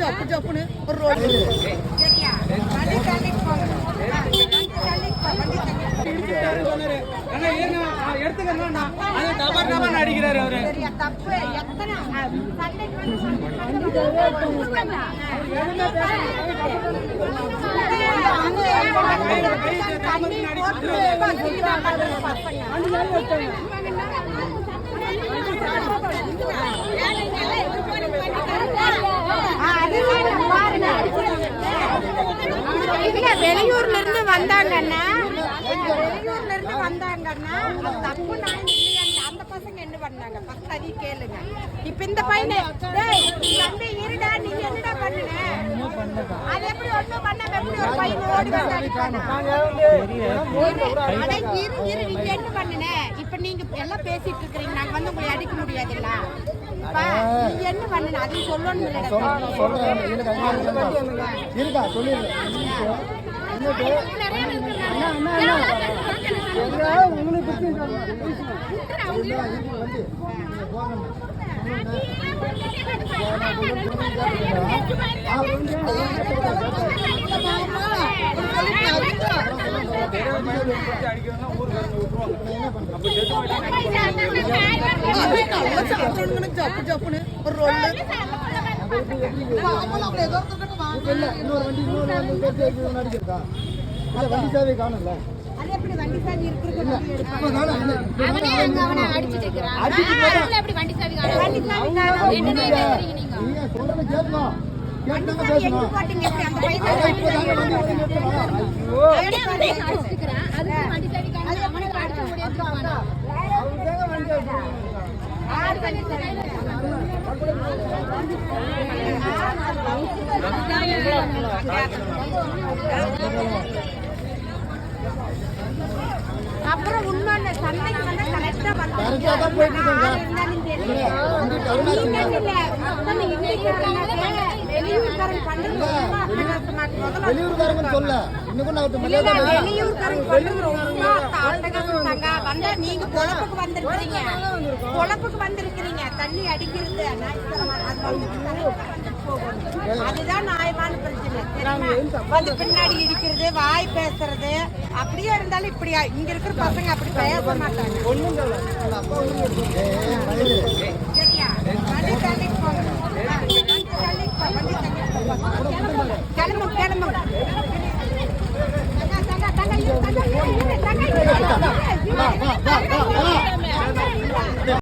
ஜப்பு ஜப்புன்னு ஒரு ரோடு அடிக்கிறாரு அவரு. வெளியூர்ல இருந்து வந்தாங்கன்னா தப்பு அந்த பசங்க என்ன பண்ணாங்க ஃபர்ஸ்ட் அதை கேளுங்க. இப்ப இந்த பையனை தம்பி இருடா நீ என்னடா பண்ணுன அது எப்படி ஒண்ணும் பண்ணாம எப்படி ஒரு பையன் ஓடி வந்து அடிப்பானா? அட இரு நீங்க என்ன பண்ணுன? இப்ப நீங்க எல்லாம் பேசிட்டு இருக்கீங்க, நாங்க வந்து உங்களை அடிக்க முடியாதுல்ல. நீ என்ன பண்ணுன அதையும் சொல்லணும் இருக்கா சொல்லி ஜப்பு ஜப்புன்னு ஒரு ரோடு நடிச்சிருக்கா வண்டி சேவை காணல. அப்புறம் உண்மையான சந்தைக்கு வந்து கரெக்டா நீங்க பொழப்புக்கு வந்திருக்கிறீங்க தண்ணி அடிக்கிறது அதுதான் நியாயமான பிரச்சனை. வந்து பின்னாடி இடிக்கிறது வாய் பேசுறது அப்படியே இருந்தாலும் இப்படியா இங்க இருக்கிற பசங்க அப்படி பேச மாட்டாங்க. சரியா கிளம்பு கிளம்பு